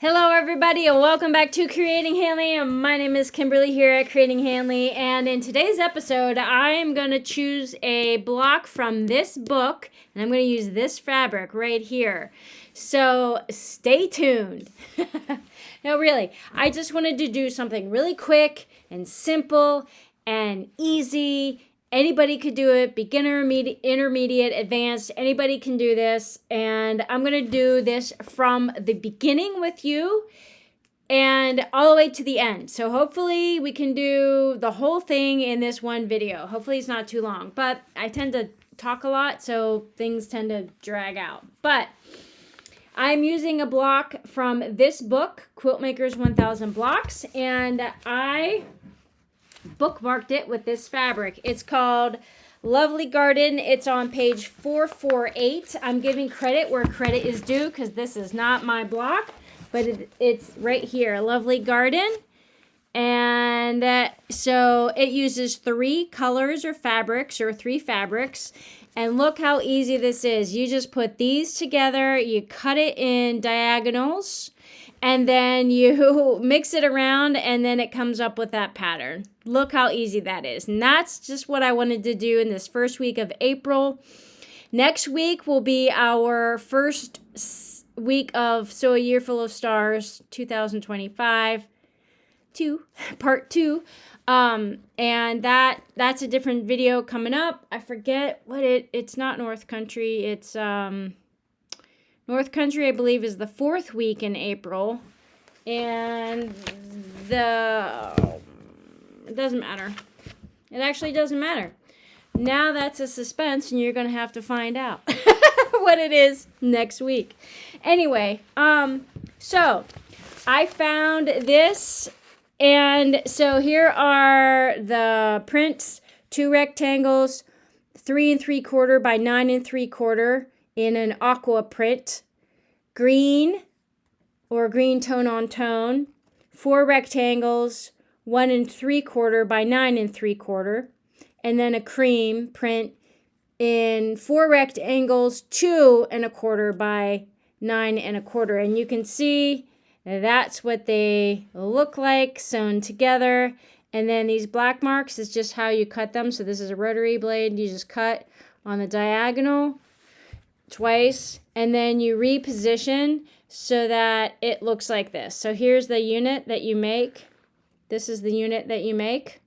Hello everybody and welcome back to Creating Hanley. My name is Kimberly here at Creating Hanley, and in today's episode I am going to choose a block from this book and I'm going to use this fabric right here. So stay tuned. No, really, I just wanted to do something really quick and simple and easy. Anybody could do it, beginner, intermediate, advanced, anybody can do this. And I'm going to do this from the beginning with you and all the way to the end. So hopefully we can do the whole thing in this one video. Hopefully it's not too long, but I tend to talk a lot, so things tend to drag out. But I'm using a block from this book, Quilt Maker's 1000 Blocks, and I bookmarked it with this fabric. It's called Lovely Garden. It's on page 448. I'm giving credit where credit is due because this is not my block, but it's right here, Lovely Garden. And so it uses three colors or fabrics, or three fabrics. And look how easy this is. You just put these together, you cut it in diagonals, and then you mix it around, and then it comes up with that pattern. Look how easy that is. And that's just what I wanted to do in this first week of April. Next week will be our first week of So a Year Full of Stars 2025, part 2. And that's a different video coming up. I forget what it's not North Country. It's North Country, I believe, is the 4th week in April. And it doesn't matter. It actually doesn't matter. Now that's a suspense, and you're going to have to find out what it is next week. Anyway, so I found this, and so here are the prints, 2 rectangles, 3 3/4 by 9 3/4 in an aqua print, green or green tone on tone, 4 rectangles, 1 3/4 by 9 3/4, and then a cream print in 4 rectangles, 2 1/4 by 9 1/4. And you can see that's what they look like sewn together. And then these black marks is just how you cut them. So this is a rotary blade. You just cut on the diagonal twice, and then you reposition so that it looks like this. So here's the unit that you make. This is the unit that you make.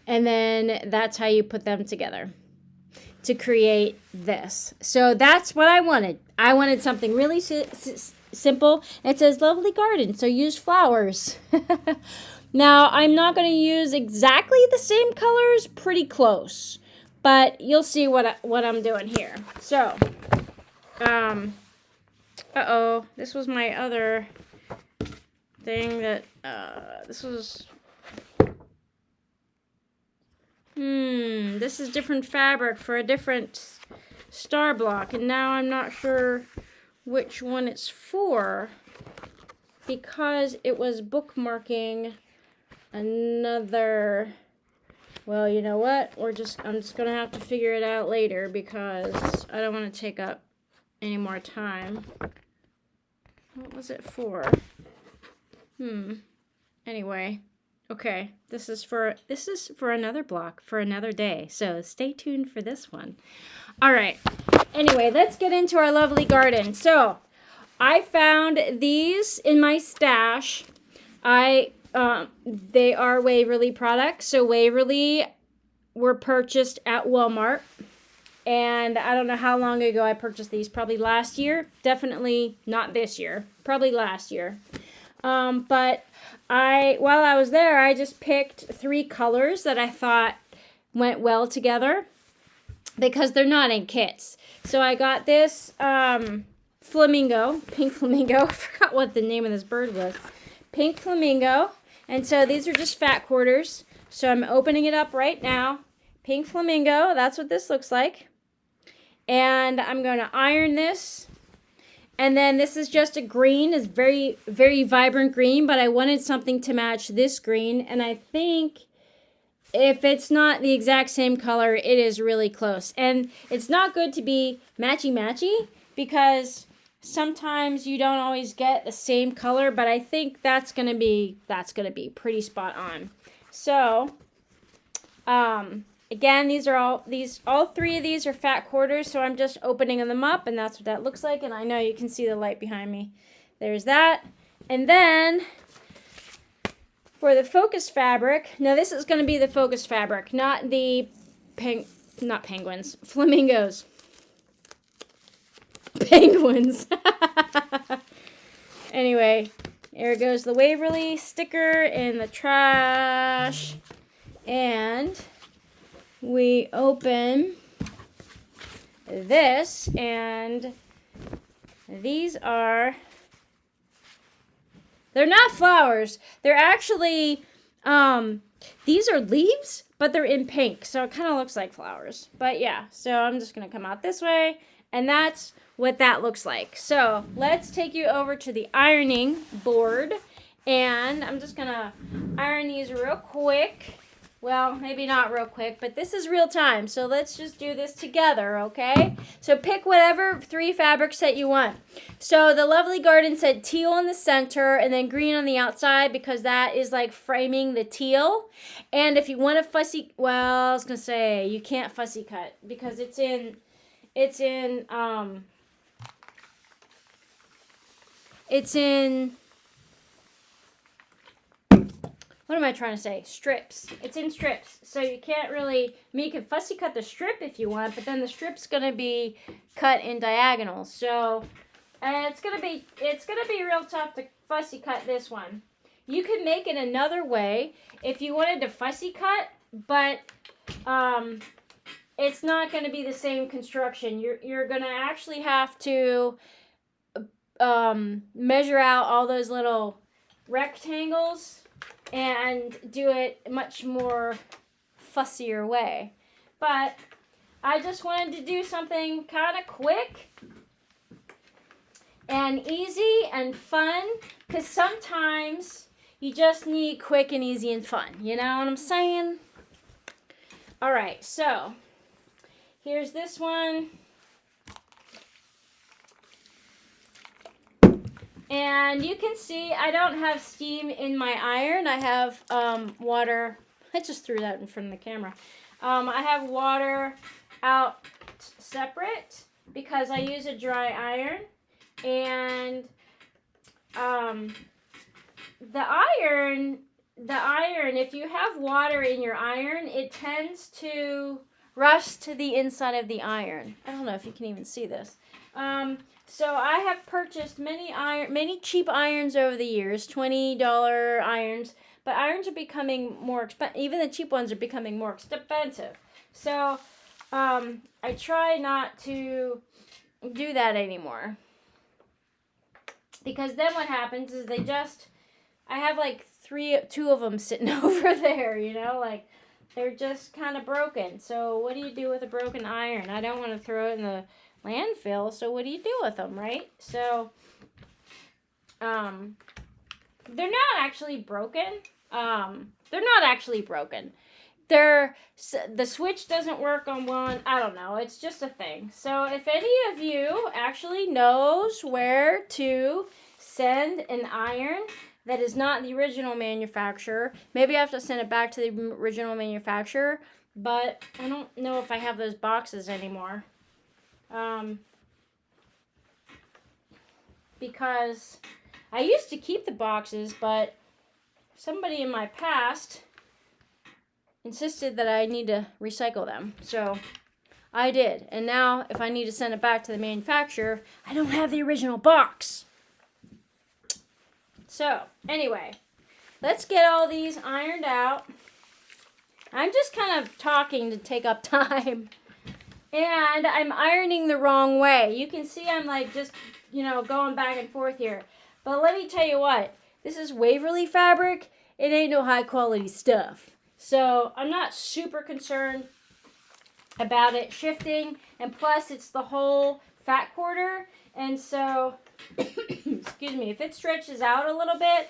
And then that's how you put them together to create this. So that's what I wanted. I wanted something really simple. It says Lovely Garden, so use flowers. Now, I'm not going to use exactly the same colors, pretty close. But you'll see what I'm doing here. So, uh-oh, this was my other thing that, this was, this is different fabric for a different star block. And now I'm not sure which one it's for because it was bookmarking another. Well, you know what? I'm just going to have to figure it out later because I don't want to take up any more time. What was it for? Anyway, okay. This is for another block for another day. So stay tuned for this one. All right. Anyway, let's get into our Lovely Garden. So, I found these in my stash. They are Waverly products. So Waverly were purchased at Walmart. And I don't know how long ago I purchased these. Probably last year. Definitely not this year. Probably last year. But while I was there, I just picked 3 colors that I thought went well together. Because they're not in kits. So I got this flamingo. Pink flamingo. I forgot what the name of this bird was. Pink flamingo. And so these are just fat quarters. So I'm opening it up right now. Pink flamingo. That's what this looks like. And I'm going to iron this. And then this is just a green. It's very, very vibrant green. But I wanted something to match this green. And I think if it's not the exact same color, it is really close. And it's not good to be matchy-matchy because Sometimes you don't always get the same color, but I think that's gonna be pretty spot on. So, again, all three of these are fat quarters, so I'm just opening them up, and that's what that looks like. And I know you can see the light behind me. There's that. And then for the focus fabric, now this is going to be the focus fabric, not the not penguins, flamingos. Penguins. Anyway, there goes the Waverly sticker in the trash. And we open this, and these are, they're not flowers. They're actually, these are leaves, but they're in pink, so it kind of looks like flowers. But yeah, so I'm just going to come out this way, and that's what that looks like. So let's take you over to the ironing board, and I'm just going to iron these real quick. Well, maybe not real quick, but this is real time, so let's just do this together, okay? So pick whatever 3 fabrics that you want. So the Lovely Garden said teal in the center and then green on the outside, because that is like framing the teal. And if you want a fussy, well, I was gonna say you can't fussy cut because it's in what am I trying to say? Strips. It's in strips. So you can't really, I mean, you can fussy cut the strip if you want, but then the strip's going to be cut in diagonal. So it's going to be real tough to fussy cut this one. You could make it another way if you wanted to fussy cut, but it's not going to be the same construction. You're going to actually have to measure out all those little rectangles and do it much more fussier way. But I just wanted to do something kind of quick and easy and fun, because sometimes you just need quick and easy and fun. You know what I'm saying? All right, so here's this one. And you can see I don't have steam in my iron. I have water. I just threw that in front of the camera. I have water out separate because I use a dry iron. And the iron, if you have water in your iron, it tends to rust to the inside of the iron. I don't know if you can even see this. So I have purchased many cheap irons over the years, $20 irons, but irons are becoming more expensive. Even the cheap ones are becoming more expensive. So I try not to do that anymore, because then what happens is I have like two of them sitting over there, you know, like they're just kind of broken. So what do you do with a broken iron? I don't want to throw it in the landfill, so what do you do with them, right? So they're not actually broken. The switch doesn't work on one. I don't know, it's just a thing. So if any of you actually knows where to send an iron that is not the original manufacturer, maybe I have to send it back to the original manufacturer, but I don't know if I have those boxes anymore. Because I used to keep the boxes, but somebody in my past insisted that I need to recycle them. So I did. And now if I need to send it back to the manufacturer, I don't have the original box. So anyway, let's get all these ironed out. I'm just kind of talking to take up time. And I'm ironing the wrong way. You can see I'm like just, going back and forth here. But let me tell you what. This is Waverly fabric. It ain't no high quality stuff. So I'm not super concerned about it shifting. And plus it's the whole fat quarter. And so, excuse me, if it stretches out a little bit,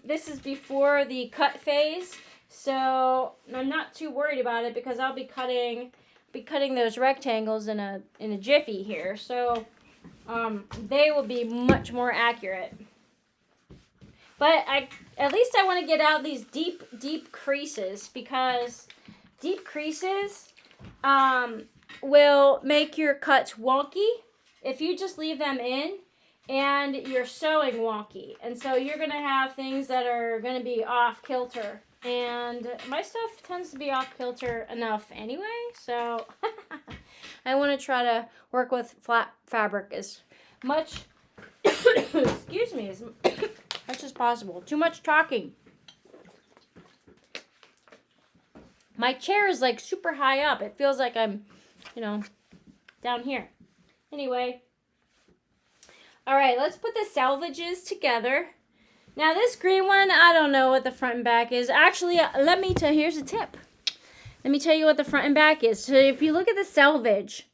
this is before the cut phase. So I'm not too worried about it because I'll be cutting those rectangles in a jiffy here. So they will be much more accurate. But at least I want to get out these deep creases, because deep creases will make your cuts wonky if you just leave them in, and you're sewing wonky. And so you're going to have things that are going to be off kilter. And my stuff tends to be off kilter enough anyway, so I want to try to work with flat fabric as much, excuse me, as much as possible. Too much talking. My chair is like super high up. It feels like I'm, down here. Anyway. All right, let's put the selvages together. Now this green one, I don't know what the front and back is. Actually, here's a tip. Let me tell you what the front and back is. So if you look at the selvage,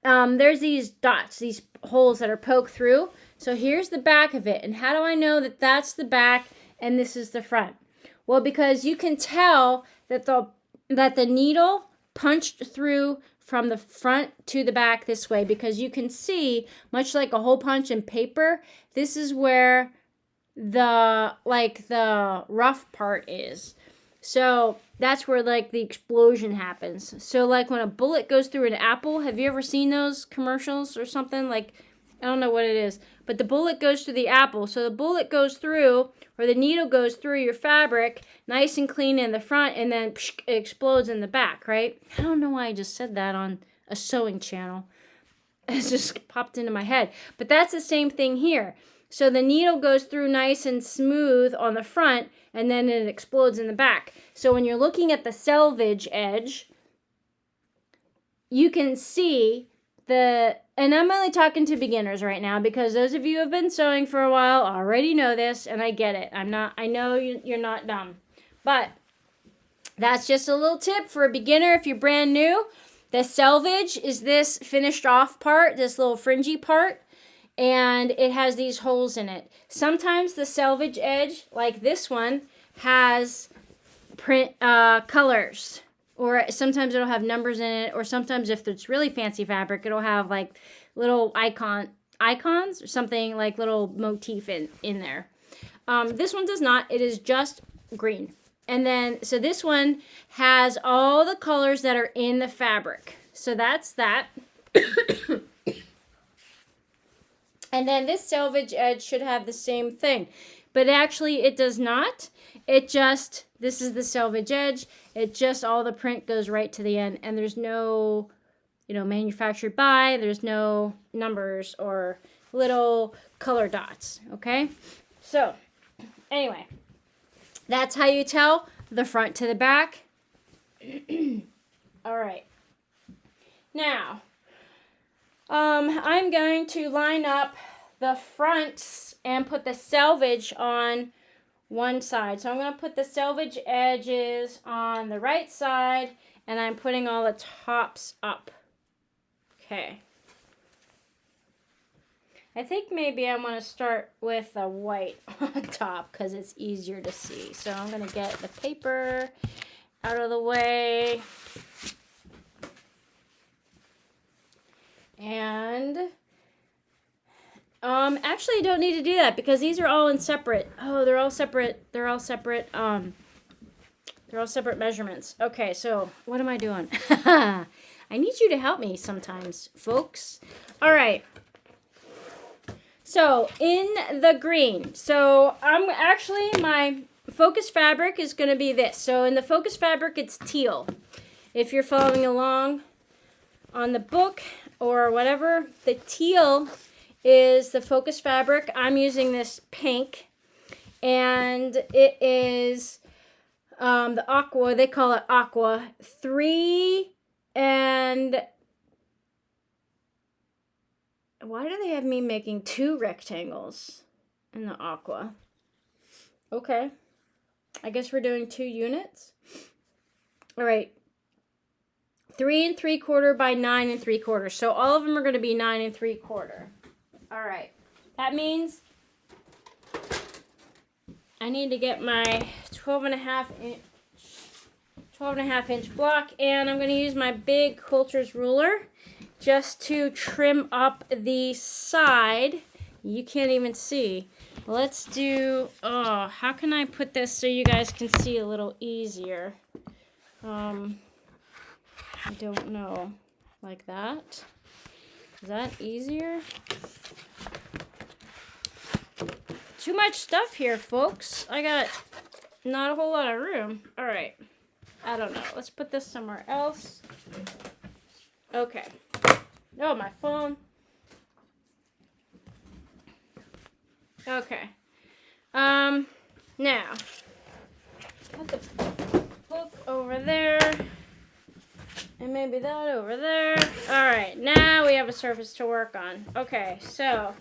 there's these dots, these holes that are poked through. So here's the back of it. And how do I know that that's the back and this is the front? Well, because you can tell that the needle punched through from the front to the back this way, because you can see, much like a hole punch in paper, this is where the rough part is. So that's where the explosion happens. So like when a bullet goes through an apple, have you ever seen those commercials or something? Like, I don't know what it is, but the bullet goes through the apple. So the bullet goes through, or the needle goes through your fabric, nice and clean in the front, and then it explodes in the back, right? I don't know why I just said that on a sewing channel. It just popped into my head. But that's the same thing here. So the needle goes through nice and smooth on the front, and then it explodes in the back. So when you're looking at the selvage edge, you can see and I'm only talking to beginners right now, because those of you who have been sewing for a while already know this, and I get it. I know you're not dumb. But that's just a little tip for a beginner if you're brand new. The selvage is this finished off part, this little fringy part, and it has these holes in it. Sometimes the selvage edge, like this one, has print colors. Or sometimes it'll have numbers in it, or sometimes if it's really fancy fabric, it'll have like little icons or something, like little motif in there. This one does not. It is just green. And then, so this one has all the colors that are in the fabric. So that's that. And then this selvage edge should have the same thing. But actually it does not. This is the selvage edge. It just, all the print goes right to the end. And there's no, manufactured by. There's no numbers or little color dots. Okay? So, anyway. That's how you tell the front to the back. All right. Now, I'm going to line up the fronts and put the selvage on one side. So I'm going to put the selvage edges on the right side, and I'm putting all the tops up. Okay. I think maybe I want to start with a white on top because it's easier to see. So I'm going to get the paper out of the way. And actually I don't need to do that because these are all in separate. Oh, they're all separate measurements. Okay, so what am I doing? I need you to help me sometimes, folks. All right. So in the green, so my focus fabric is going to be this. So in the focus fabric, it's teal. If you're following along on the book or whatever, the teal is the focus fabric. I'm using this pink, and it is the aqua. They call it aqua 3 and... Why do they have me making 2 rectangles in the aqua? Okay. I guess we're doing 2 units. All right. 3 3/4 by 9 3/4. So all of them are going to be 9 3/4. All right. That means I need to get my 12.5 inch block, and I'm going to use my big quilter's ruler just to trim up the side. You can't even see. Let's do, how can I put this so you guys can see a little easier? I don't know. Like that? Is that easier? Too much stuff here, folks. I got not a whole lot of room. All right. I don't know. Let's put this somewhere else. Okay. Oh, my phone. Okay. Now, put the book over there, and maybe that over there. All right, now we have a surface to work on. Okay, so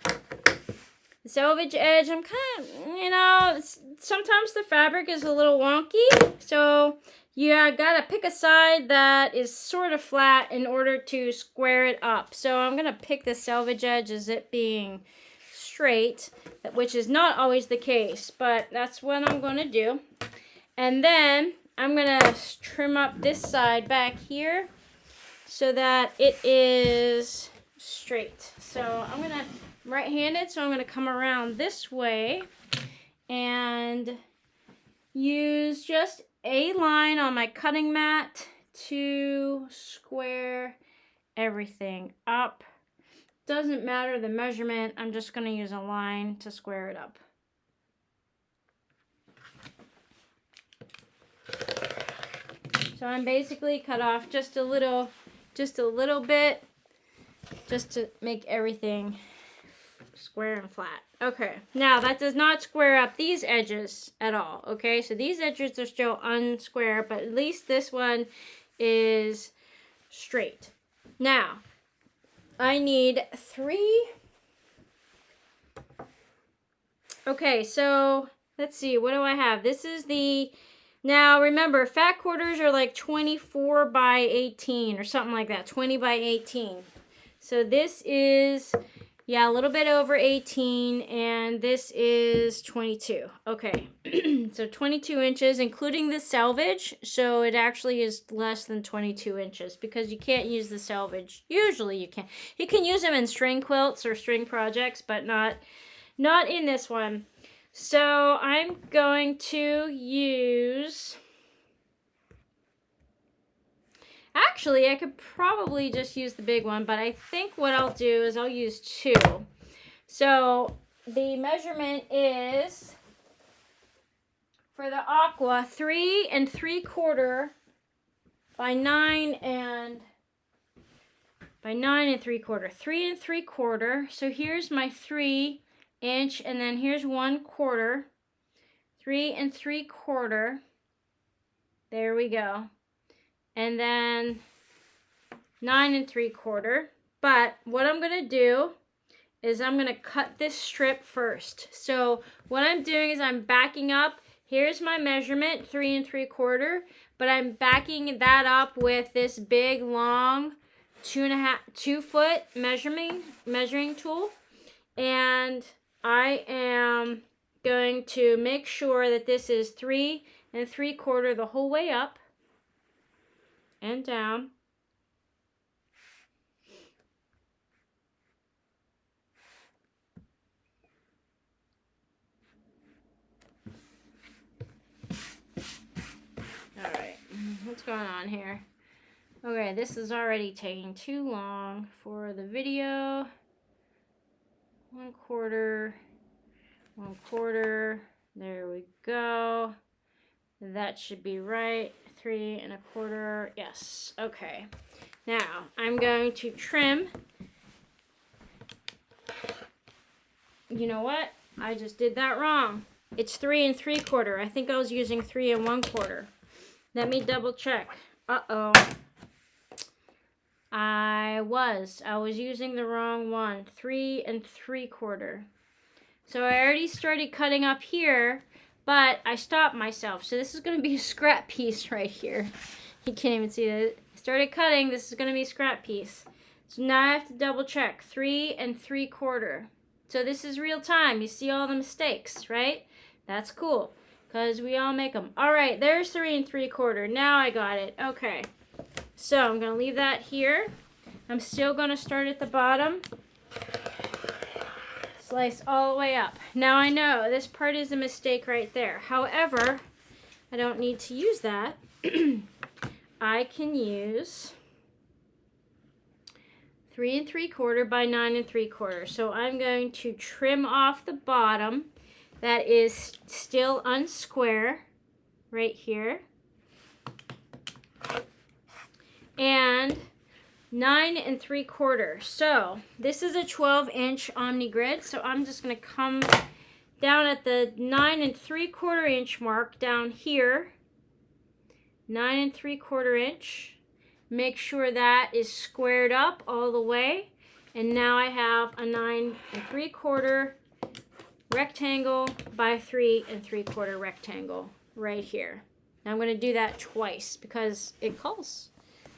the selvage edge, I'm kind of, sometimes the fabric is a little wonky, so you gotta pick a side that is sort of flat in order to square it up. So I'm gonna pick the selvage edge as it being straight, which is not always the case, but that's what I'm going to do. And then I'm going to trim up this side back here so that it is straight. So I'm right-handed, so I'm going to come around this way and use just a line on my cutting mat to square everything up. Doesn't matter the measurement, I'm just going to use a line to square it up. So I'm basically cut off just a little bit, just to make everything square and flat. Okay, now that does not square up these edges at all, okay? So these edges are still unsquare, but at least this one is straight. Now, I need 3. Okay, so let's see, what do I have? This is now remember, fat quarters are like 24 by 18 or something like that, 20 by 18. So this is, a little bit over 18, and this is 22. Okay, so 22 inches, including the selvage, so it actually is less than 22 inches because you can't use the selvage. Usually you can. You can use them in string quilts or string projects, but not in this one. So I'm going to use... Actually, I could probably just use the big one, but I think what I'll do is I'll use 2. So the measurement is, for the aqua, 3 3/4 by 9 3/4. 3 3/4. So here's my 3 inch, and then here's 1/4. 3 3/4. There we go. And then 9 3/4. But what I'm going to do is I'm going to cut this strip first. So what I'm doing is I'm backing up. Here's my measurement, 3 3/4. But I'm backing that up with this big, long, 2 foot measuring tool. And I am going to make sure that this is 3 3/4 the whole way up and down. All right, what's going on here? Okay, this is already taking too long for the video. 1/4, 1/4. There we go. That should be right. 3 1/4. Yes. Okay. Now I'm going to trim. You know what? I just did that wrong. It's 3 3/4. I think I was using 3 1/4. Let me double check. Uh-oh. I was using the wrong one. 3 3/4. So I already started cutting up here, but I stopped myself. So this is going to be a scrap piece right here. You can't even see that. I started cutting. This is going to be a scrap piece. So now I have to double check. 3 3/4. So this is real time. You see all the mistakes, right? That's cool, because we all make them. All right, there's 3 3/4. Now I got it. Okay. So I'm going to leave that here. I'm still going to start at the bottom. Slice all the way up. Now I know this part is a mistake right there. However, I don't need to use that. I can use 3 3/4 by 9 3/4. So I'm going to trim off the bottom that is still unsquare right here. And 9 3/4. So this is a 12-inch Omni grid. So I'm just going to come down at the 9 3/4 inch mark down here. 9 3/4 inch. Make sure that is squared up all the way. And now I have a 9 3/4 rectangle by 3 3/4 rectangle right here. Now I'm going to do that twice because it calls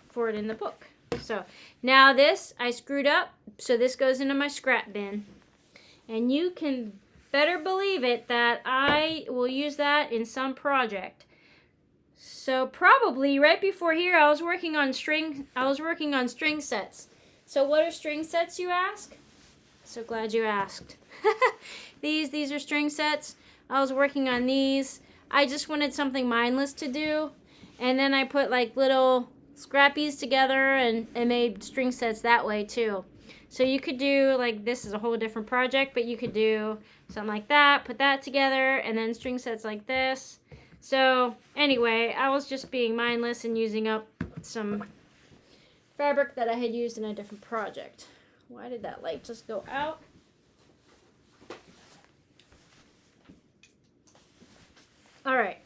for it in the book. So now this I screwed up, so this goes into my scrap bin. And you can better believe it that I will use that in some project. So probably right before here I was working on string sets. So what are string sets, you ask? So glad you asked. These are string sets. I was working on these. I just wanted something mindless to do, and then I put like little scrappies together and made string sets that way too. So you could do, like, this is a whole different project, but you could do something like that, put that together, and then string sets like this. So anyway, I was just being mindless and using up some fabric that I had used in a different project. Why did that light just go out? All right,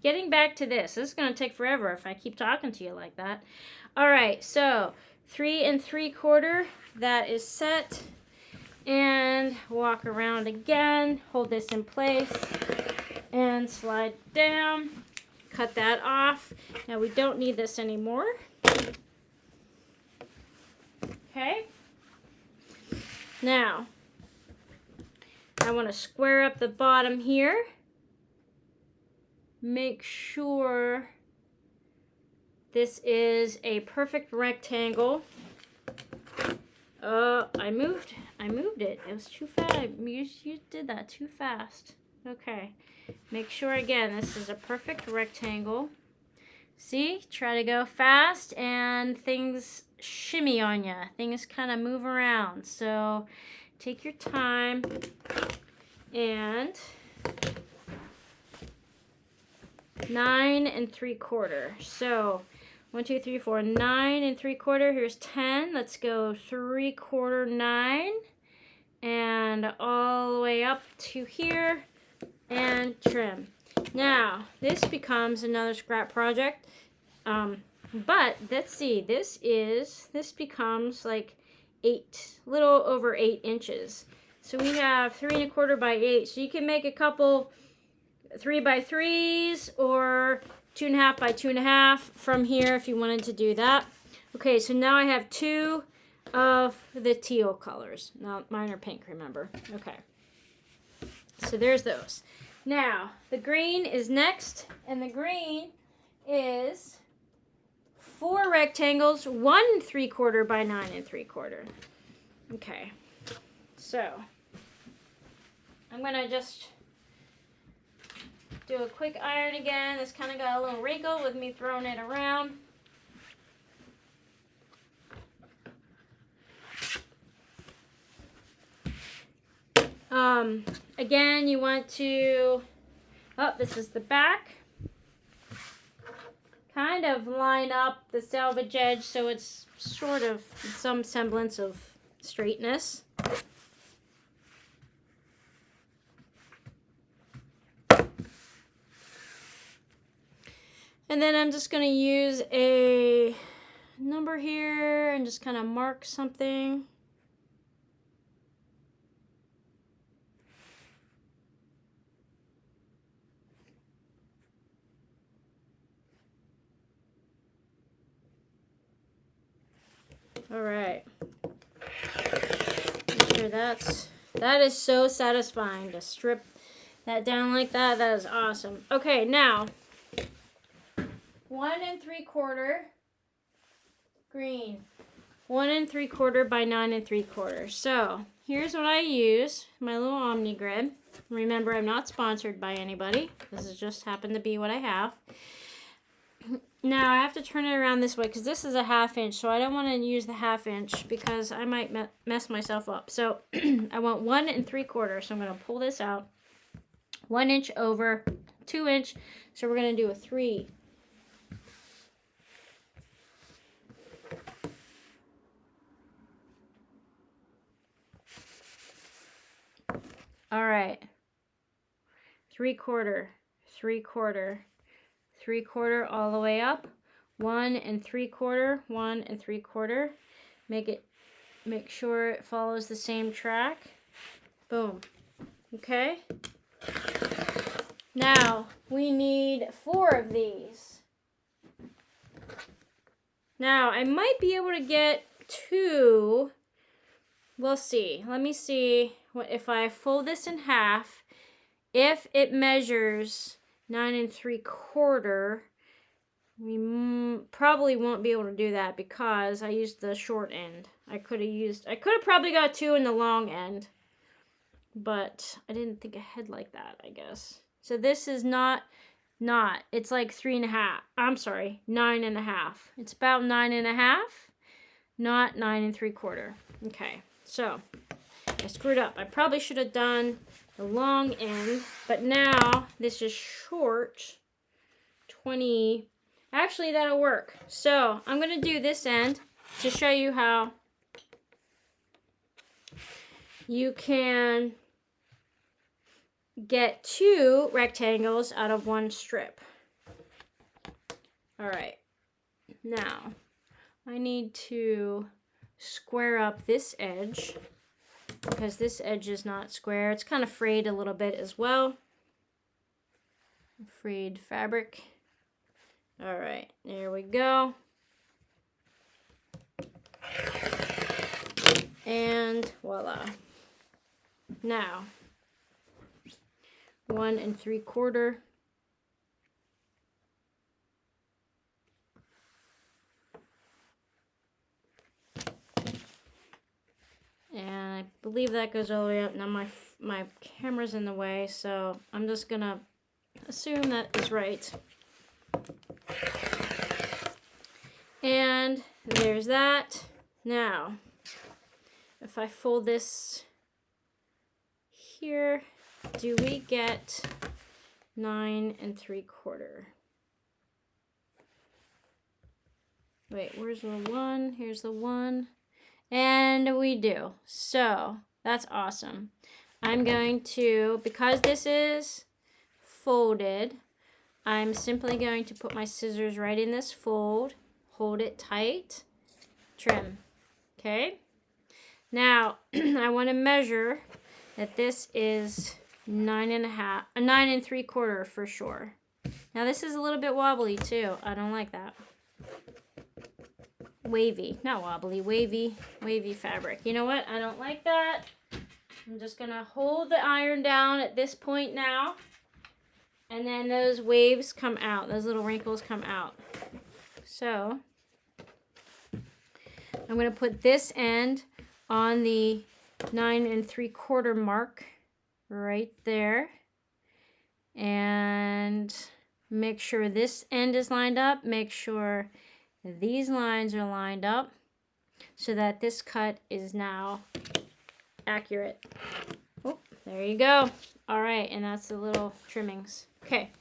getting back to this. This is going to take forever if I keep talking to you like that. All right, so 3 3/4, that is set. And walk around again, hold this in place, and slide down. Cut that off. Now we don't need this anymore. Okay. Now, I want to square up the bottom here. Make sure this is a perfect rectangle. I moved it. It was too fast. You did that too fast. Okay. Make sure again this is a perfect rectangle. See? Try to go fast and things shimmy on you. Things kind of move around. So take your time and 9 3/4. So 1, 2, 3, 4, 9 3/4. Here's 10. Let's go 3/4 9 and all the way up to here and trim. Now this becomes another scrap project. But let's see. This becomes like little over 8 inches. So we have 3 1/4 by 8. So you can make a couple 3 by 3s or 2 1/2 by 2 1/2 from here if you wanted to do that. Okay, so now I have 2 of the teal colors. Now mine are pink, remember? Okay. So there's those. Now the green is next, and the green is 4 rectangles, 1 3/4 by 9 3/4. Okay. So I'm gonna just do a quick iron again. This kind of got a little wrinkle with me throwing it around. Again, you want to, this is the back. Kind of line up the selvage edge so it's sort of some semblance of straightness. And then I'm just going to use a number here and just kind of mark something. All right. Make sure that is so satisfying to strip that down like that. That is awesome. Okay, now 1 3/4 green. 1 3/4 by 9 3/4. So here's what I use, my little Omni grid. Remember, I'm not sponsored by anybody. This is just happened to be what I have. Now I have to turn it around this way because this is a 1/2 inch, so I don't want to use the 1/2 inch because I might mess myself up. So I want 1 3/4, so I'm going to pull this out. 1 inch over 2 inch, so we're going to do a 3. All right. 3/4, 3/4, 3/4 all the way up. 1 3/4, 1 3/4. Make sure it follows the same track. Boom. Okay. Now we need 4 of these. Now I might be able to get 2. We'll see. Let me see what if I fold this in half. If it measures 9 3/4, we probably won't be able to do that because I used the short end. I could have probably got 2 in the long end, but I didn't think ahead like that, I guess. So this is not, it's like 3.5. I'm sorry, 9.5. It's about 9.5, not 9 3/4. Okay, so I screwed up. I probably should have done the long end, but now this is short, 20. Actually, that'll work. So I'm going to do this end to show you how you can get 2 rectangles out of 1 strip. All right. Now, I need to square up this edge because this edge is not square. It's kind of frayed a little bit as well. Frayed fabric. All right, there we go. And voila. Now, 1 3/4. And I believe that goes all the way up. Now my camera's in the way, so I'm just gonna assume that is right. And there's that. Now, if I fold this here, do we get 9 3/4? Wait, where's the 1? Here's the 1. And we do. So that's awesome. I'm going to, because this is folded, I'm simply going to put my scissors right in this fold, hold it tight, trim. Okay? Now, I want to measure that this is 9 3/4 for sure. Now this is a little bit wobbly too. I don't like that. Wavy, not wobbly, wavy fabric. You know what? I don't like that. I'm just gonna hold the iron down at this point now. And then those waves come out, those little wrinkles come out. So I'm gonna put this end on the 9 3/4 mark right there. And make sure this end is lined up. Make sure these lines are lined up so that this cut is now accurate. Oh, there you go. All right, and that's the little trimmings. Okay.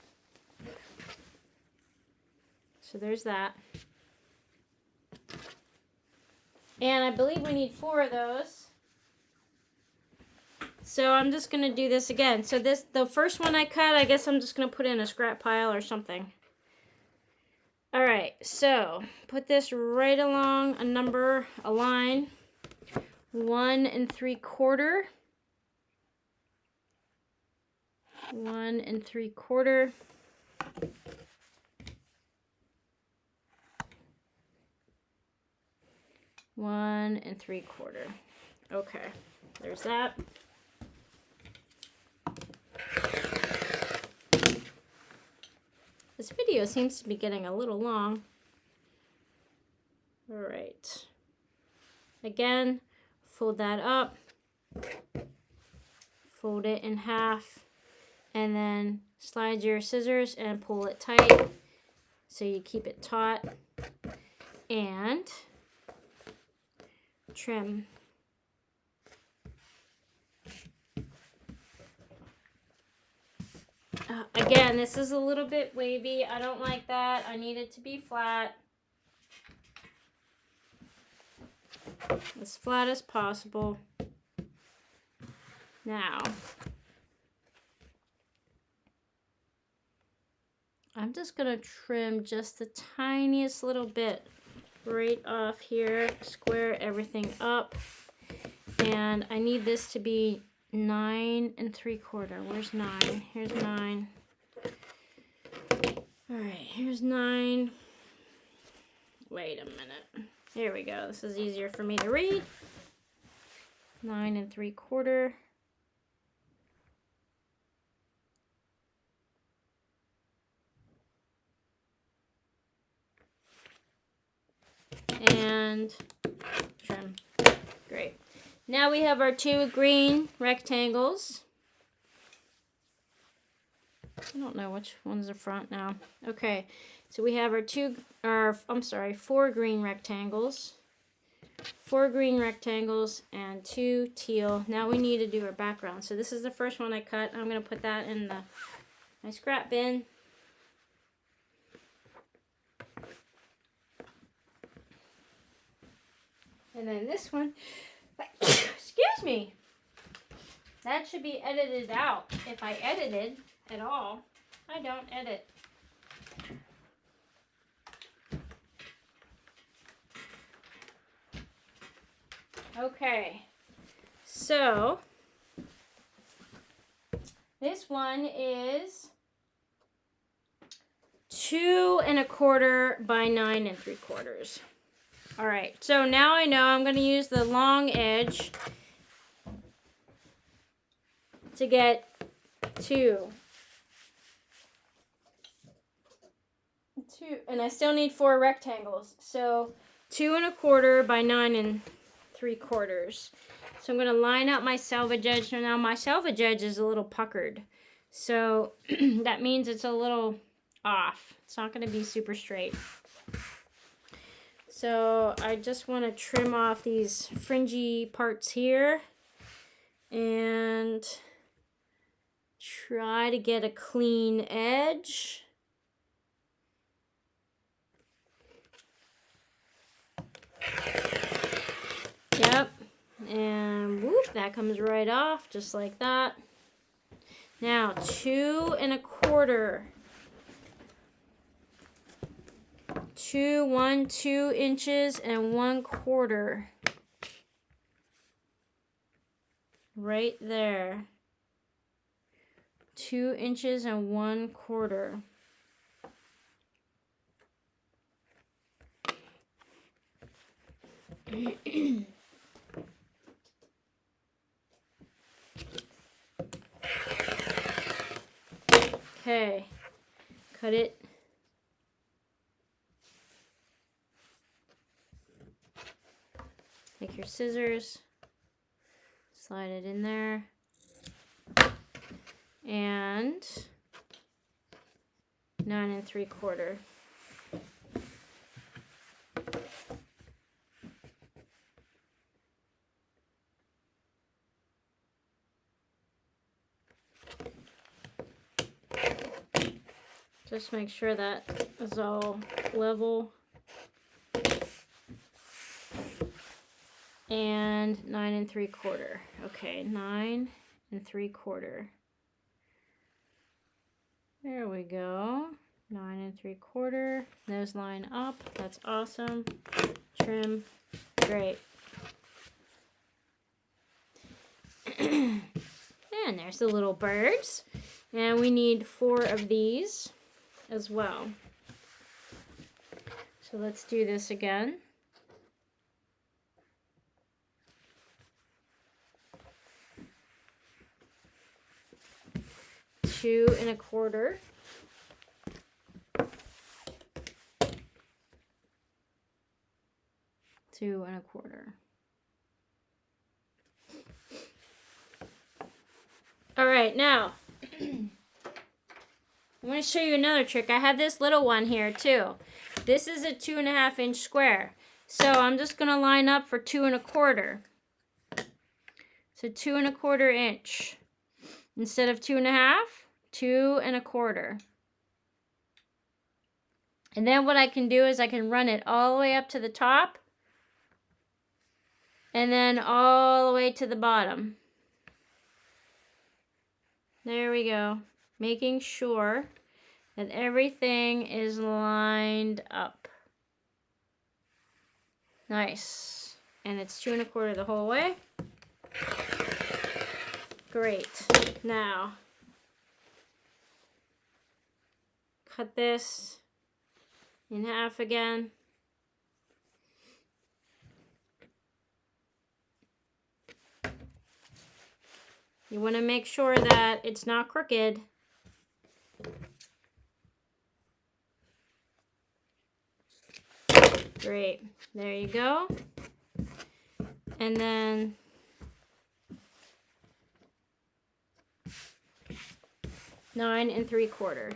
So there's that. And I believe we need 4 of those. So I'm just going to do this again. So the first one I cut, I guess I'm just going to put in a scrap pile or something. All right, so put this right along a line, 1 3/4, 1 3/4, 1 3/4. Okay, there's that. This video seems to be getting a little long. All right. again, fold that up, fold it in half, and then slide your scissors and pull it tight so you keep it taut, and trim. Again, this is a little bit wavy. I don't like that. I need it to be flat. As flat as possible. Now, I'm just going to trim just the tiniest little bit right off here, square everything up, and I need this to be 9 3/4. Where's 9? Here's 9. All right, here's 9. Wait a minute. Here we go. This is easier for me to read. 9 3/4. And trim. Great. Now we have our 2 green rectangles. I don't know which one's the front now. Okay, so we have our 4 green rectangles. 4 green rectangles and 2 teal. Now we need to do our background. So this is the first one I cut. I'm going to put that in my scrap bin. And then this one, excuse me, that should be edited out. If I edited at all, I don't edit. Okay, so this one is 2 1/4 by 9 3/4. All right, so now I know I'm going to use the long edge to get 2, and I still need 4 rectangles. So 2 1/4 by 9 3/4. So I'm going to line up my selvage edge. Now my selvage edge is a little puckered, so that means it's a little off. It's not going to be super straight. So I just want to trim off these fringy parts here and try to get a clean edge. Yep, and whoop, that comes right off just like that. Now 2 1/4. 2 inches and 1/4 right there. 2 inches and 1/4. Okay, cut it. Take your scissors, slide it in there, and 9 3/4. Just make sure that is all level. And 9 3/4. Okay, 9 3/4. There we go. 9 3/4. Those line up. That's awesome. Trim. Great. And there's the little birds. And we need 4 of these as well. So let's do this again. 2 1/4. 2 1/4. All right, now I'm going to show you another trick. I have this little one here too. This is a 2.5 inch square. So I'm just going to line up for 2 1/4. So 2 1/4 inch. Instead of 2.5, 2 1/4. And then what I can do is I can run it all the way up to the top and then all the way to the bottom. There we go. Making sure that everything is lined up. Nice. And it's 2 1/4 the whole way. Great. Now, cut this in half again. You want to make sure that it's not crooked. Great. There you go. And then nine 3/4.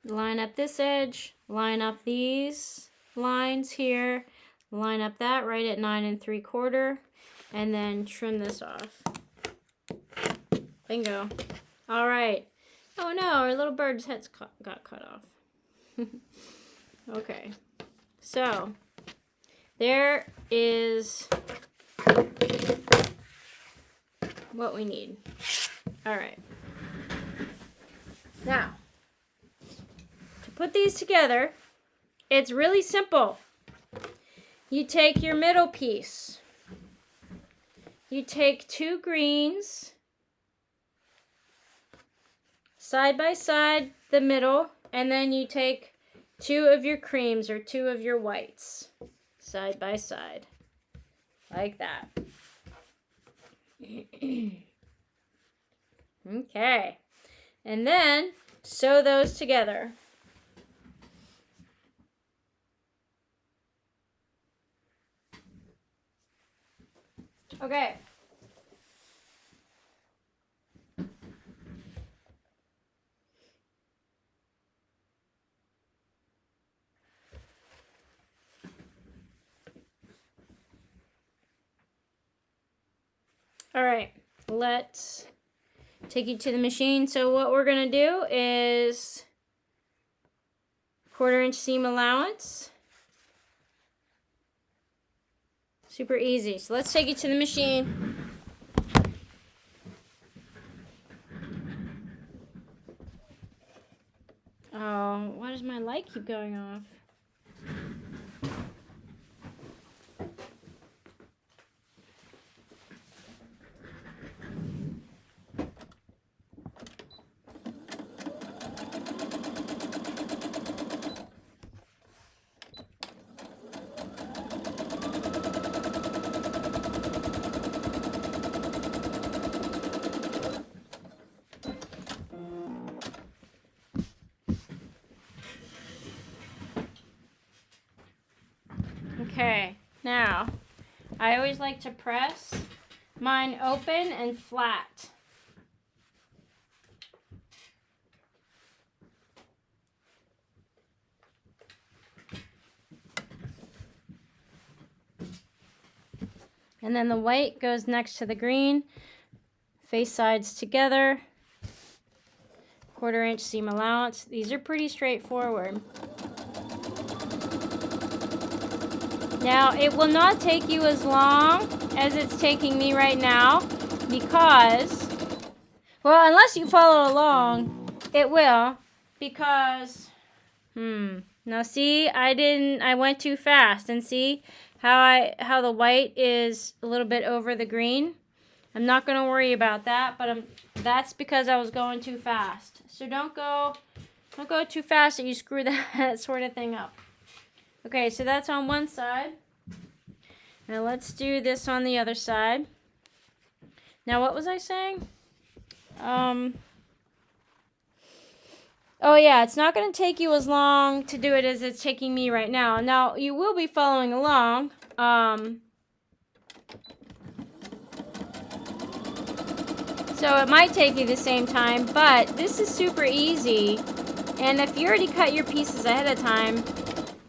Line up this edge, line up these lines here, line up that right at 9 3/4, and then trim this off. Bingo. All right. Oh no, our little bird's head's got cut off. Okay. So, there is what we need. All right. Now, to put these together, it's really simple. You take your middle piece. You take 2 greens, side by side, the middle, and then you take 2 of your creams or 2 of your whites, side by side, like that. Okay, and then sew those together. Okay. All right, let's take you to the machine. So what we're gonna do is 1/4 inch seam allowance. Super easy. So let's take it to the machine. Oh, why does my light keep going off? Okay, now, I always like to press mine open and flat. And then the white goes next to the green, face sides together, 1/4 inch seam allowance. These are pretty straightforward. Now, it will not take you as long as it's taking me right now because, well, unless you follow along, it will, because, now see, I went too fast, and see how the white is a little bit over the green? I'm not going to worry about that, but that's because I was going too fast. So don't go too fast that you screw that sort of thing up. Okay, so that's on one side. Now let's do this on the other side. Now what was I saying? Oh yeah, it's not going to take you as long to do it as it's taking me right now. Now you will be following along, So it might take you the same time, but this is super easy. And if you already cut your pieces ahead of time,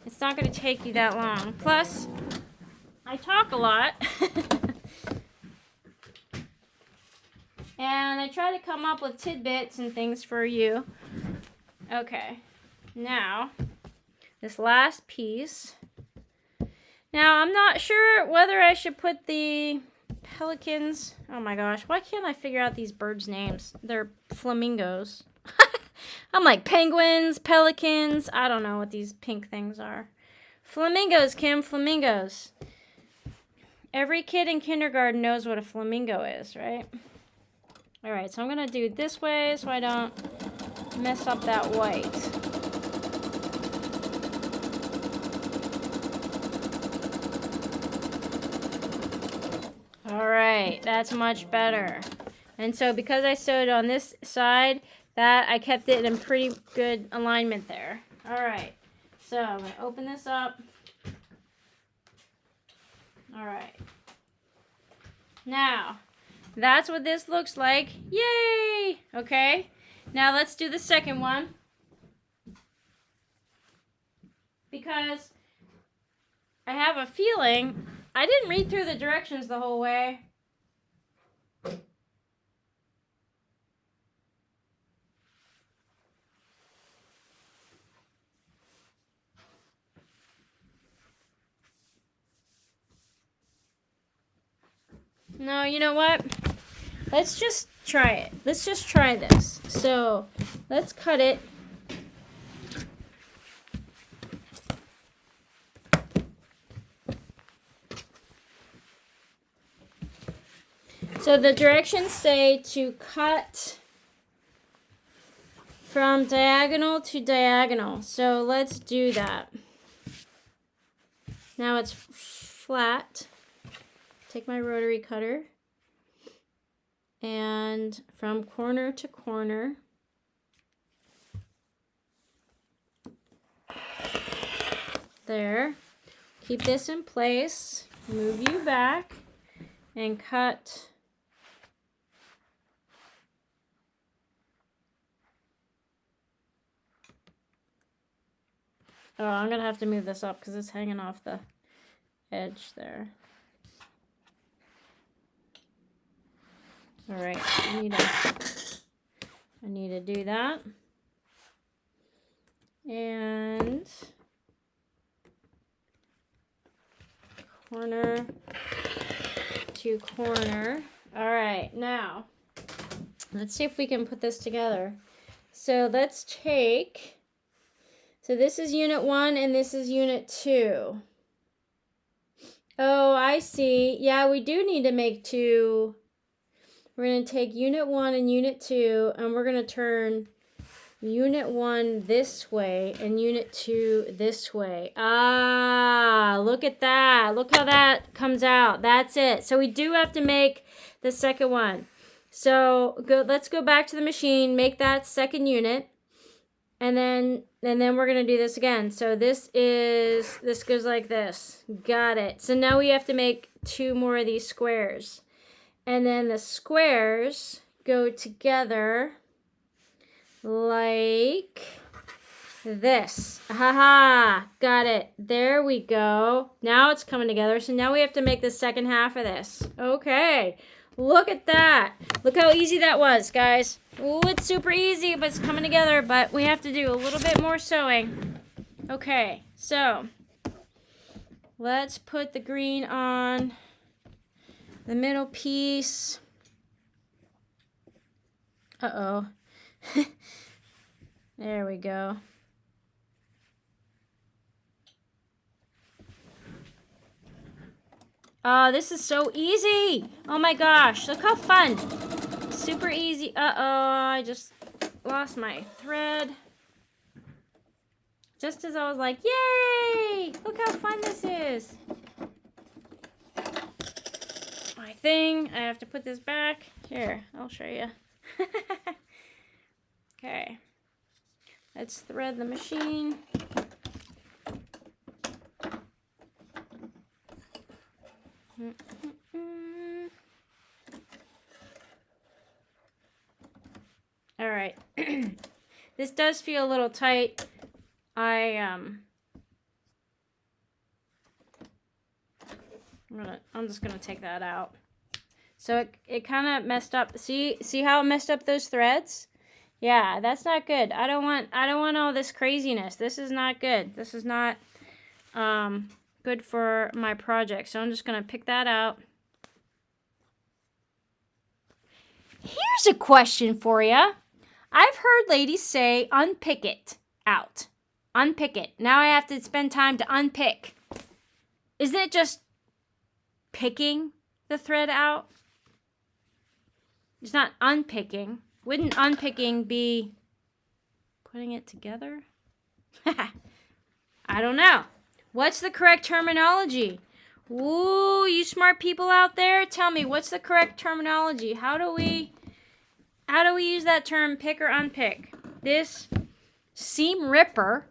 it's not going to take you that long. Plus, I talk a lot. And I try to come up with tidbits and things for you. Okay, now, this last piece. Now, I'm not sure whether I should put the pelicans. Oh my gosh, why can't I figure out these birds' names? They're flamingos. I'm like penguins, pelicans. I don't know what these pink things are. Flamingos, Kim, flamingos. Every kid in kindergarten knows what a flamingo is, right? All right, so I'm gonna do it this way so I don't mess up that white. All right, that's much better. And so because I sewed on this side, that I kept it in pretty good alignment there. All right, so I'm gonna open this up. All right. Now, that's what this looks like. Yay! Okay, now let's do the second one. Because I have a feeling I didn't read through the directions the whole way. No, you know what? Let's just try it. Let's just try this. So, let's cut it. So the directions say to cut from diagonal to diagonal. So let's do that. Now it's flat. Take my rotary cutter. And from corner to corner. There. Keep this in place. Move you back. And cut. Oh, I'm going to have to move this up because it's hanging off the edge there. All right, I need to do that. And corner to corner. All right, now let's see if we can put this together. So let's take, so this is unit 1 and this is unit 2. Oh, I see. Yeah, we do need to make 2. We're going to take unit 1 and unit 2, and we're going to turn unit 1 this way and unit 2 this way. Ah, look at that. Look how that comes out. That's it. So we do have to make the second one. So let's go back to the machine, make that second unit, and then we're going to do this again. So this goes like this. Got it. So now we have to make 2 more of these squares. And then the squares go together like this. Haha, got it. There we go. Now it's coming together. So now we have to make the second half of this. Okay, look at that. Look how easy that was, guys. Oh, it's super easy, but it's coming together. But we have to do a little bit more sewing. Okay, so let's put the green on the middle piece. Uh-oh. There we go. Oh, this is so easy. Oh my gosh, look how fun. Super easy. Uh-oh, I just lost my thread. Just as I was like, yay! Look how fun this is. My thing, I have to put this back. Here, I'll show you. Okay. Let's thread the machine. All right. This does feel a little tight. I'm just gonna take that out. So it kind of messed up. See how it messed up those threads? Yeah, that's not good. I don't want all this craziness. This is not good. This is not good for my project. So I'm just gonna pick that out. Here's a question for you. I've heard ladies say unpick it out. Unpick it. Now I have to spend time to unpick. Isn't it just picking the thread out? It's not unpicking. Wouldn't unpicking be putting it together? I don't know. What's the correct terminology? Ooh, you smart people out there, tell me, what's the correct terminology? How do we use that term, pick or unpick? This seam ripper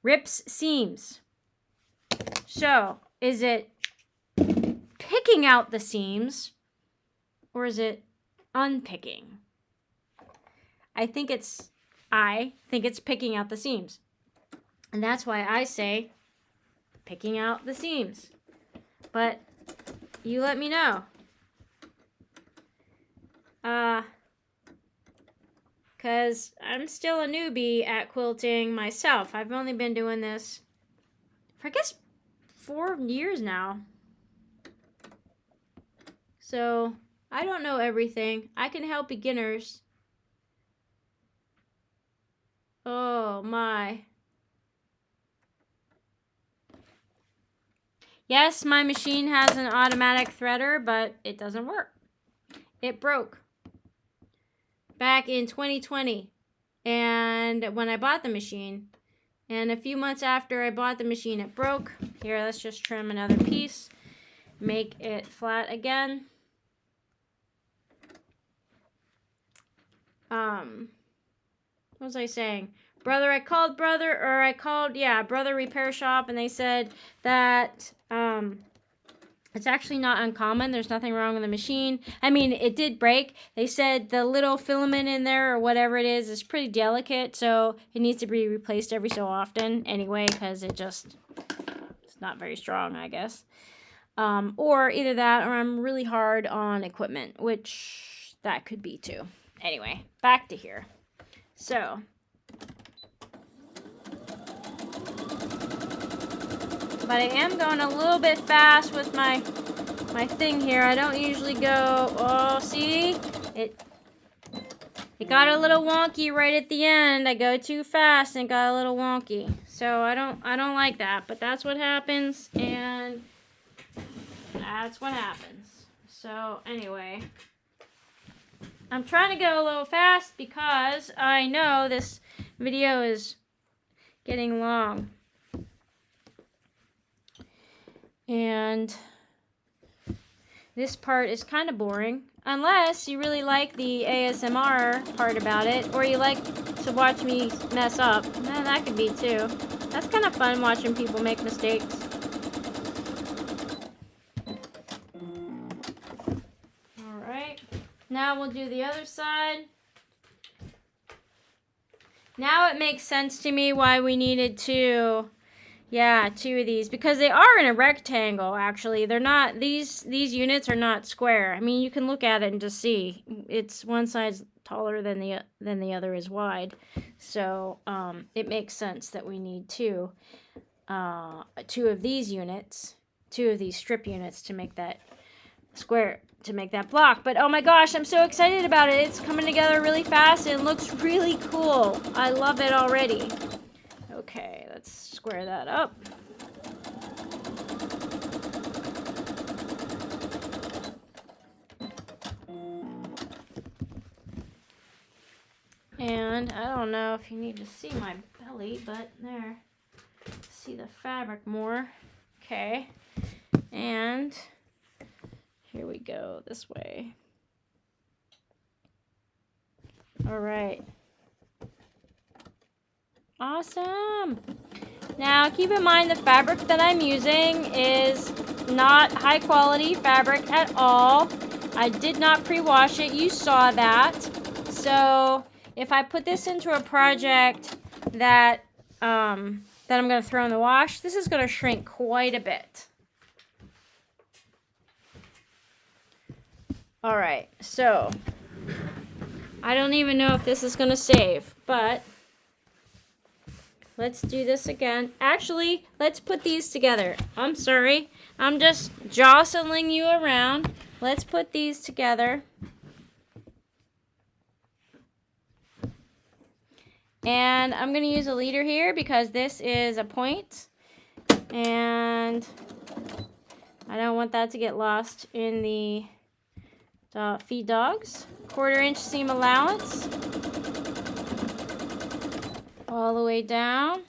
rips seams. So, is it picking out the seams or is it unpicking? I think it's picking out the seams. And that's why I say picking out the seams. But you let me know. Because I'm still a newbie at quilting myself. I've only been doing this for, I guess, 4 years now. So, I don't know everything. I can help beginners. Oh, my. Yes, my machine has an automatic threader, but it doesn't work. It broke back in 2020, and when I bought the machine, and a few months after I bought the machine, it broke. Here, let's just trim another piece, make it flat again. What was I saying? I called Brother Repair Shop, and they said that it's actually not uncommon. There's nothing wrong with the machine. I mean, it did break. They said the little filament in there or whatever it is pretty delicate, so it needs to be replaced every so often anyway, because it's not very strong, I guess. Or either that or I'm really hard on equipment, which that could be too. Anyway, back to here. So, but I am going a little bit fast with my thing here. I don't usually go, oh, see? It got a little wonky right at the end. I go too fast and it got a little wonky. So I don't like that, but that's what happens, and that's what happens. So anyway, I'm trying to go a little fast because I know this video is getting long. And this part is kind of boring, unless you really like the ASMR part about it, or you like to watch me mess up. That could be too. That's kind of fun, watching people make mistakes. Alright, now we'll do the other side. Now it makes sense to me why we needed two of these, because they are in a rectangle. Actually, they're not, these units are not square. I mean, you can look at it and just see it's one side's taller than the other is wide. So it makes sense that we need two of these units, two of these strip units to make that square, to make that block. But oh my gosh, I'm so excited about it. It's coming together really fast and it looks really cool. I love it already. Okay, let's square that up. And I don't know if you need to see my belly, but there. See the fabric more. Okay. And here we go, this way. All right. Awesome. Now keep in mind the fabric that I'm using is not high quality fabric at all. I did not pre-wash it. You saw that. So if I put this into a project that I'm going to throw in the wash, this is going to shrink quite a bit. All right, so I don't even know if this is going to save, but let's do this again. Actually, let's put these together. I'm sorry. I'm just jostling you around. Let's put these together. And I'm going to use a leader here because this is a point. And I don't want that to get lost in the feed dogs. 1/4 inch seam allowance. All the way down.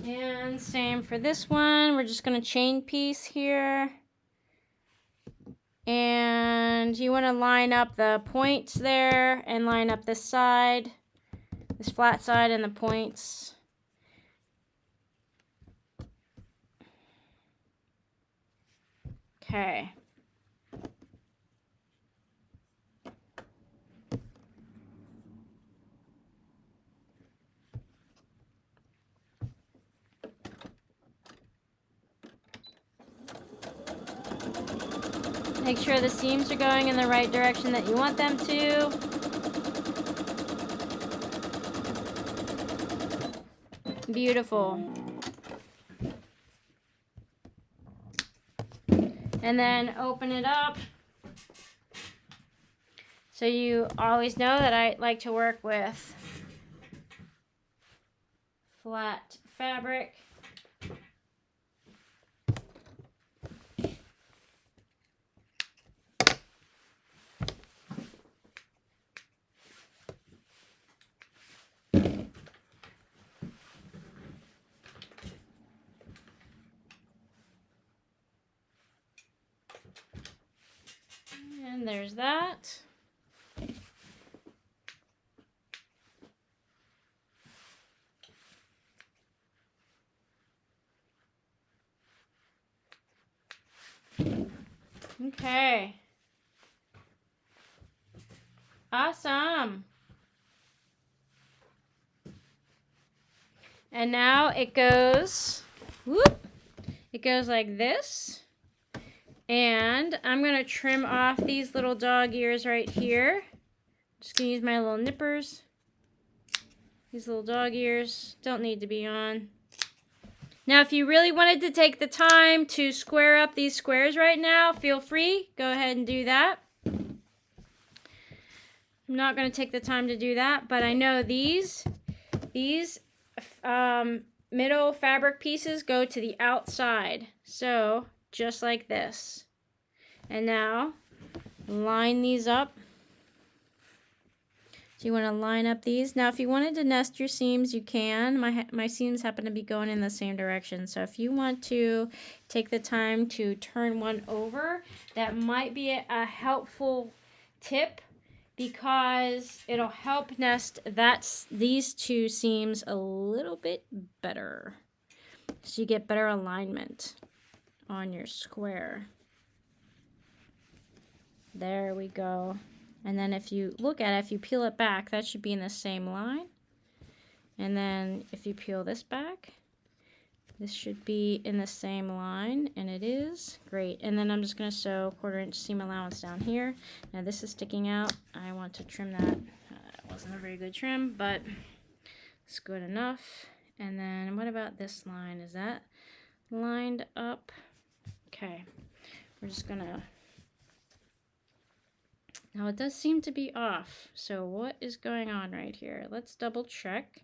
And same for this one. We're just going to chain piece here. And you want to line up the points there and line up this side, this flat side and the points. Okay. Make sure the seams are going in the right direction that you want them to. Beautiful. And then open it up. So you always know that I like to work with flat fabric. And there's that. Okay. Awesome. And now it goes, whoop, it goes like this. And I'm going to trim off these little dog ears right here. Just going to use my little nippers. These little dog ears don't need to be on. Now, if you really wanted to take the time to square up these squares right now, feel free. Go ahead and do that. I'm not going to take the time to do that, but I know these middle fabric pieces go to the outside. So, just like this. And now, line these up. So you want to line up these. Now, if you wanted to nest your seams, you can. My seams happen to be going in the same direction. So if you want to take the time to turn one over, that might be a helpful tip because it'll help nest these two seams a little bit better. So you get better alignment on your square. There we go. And then if you look at it, if you peel it back, that should be in the same line. And then if you peel this back, this should be in the same line, and it is. Great. And then I'm just going to sew 1/4 inch seam allowance down here. Now this is sticking out. I want to trim that. That wasn't a very good trim, but it's good enough. And then what about this line? Is that lined up? Okay. We're just going to... Now it does seem to be off. So what is going on right here? Let's double check.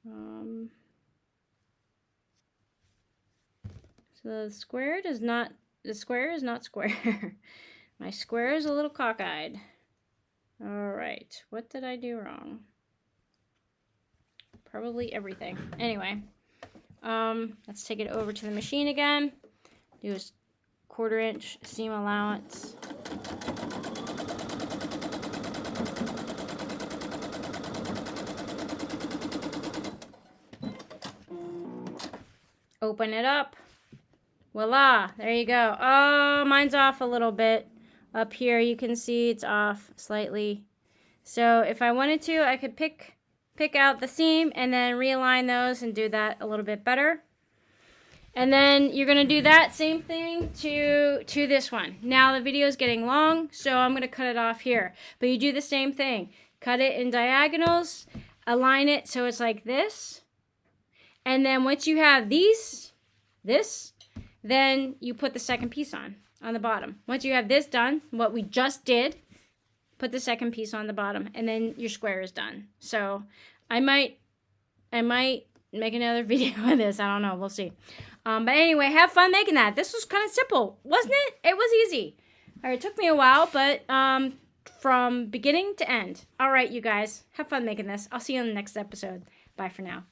So the square is not square. My square is a little cockeyed. All right, what did I do wrong? Probably everything. Anyway, Let's take it over to the machine again. Do a 1/4 inch seam allowance. Open it up. Voila, there you go. Oh, mine's off a little bit. Up here you can see it's off slightly. So if I wanted to, I could pick out the seam and then realign those and do that a little bit better. And then you're going to do that same thing to this one. Now the video is getting long, so I'm going to cut it off here. But you do the same thing. Cut it in diagonals, align it so it's like this. And then once you have this, then you put the second piece on the bottom. Once you have this done, what we just did, put the second piece on the bottom, and then your square is done. So I might make another video of this. I don't know. We'll see. But anyway, have fun making that. This was kind of simple, wasn't it? It was easy. All right, it took me a while, but from beginning to end. All right, you guys, have fun making this. I'll see you in the next episode. Bye for now.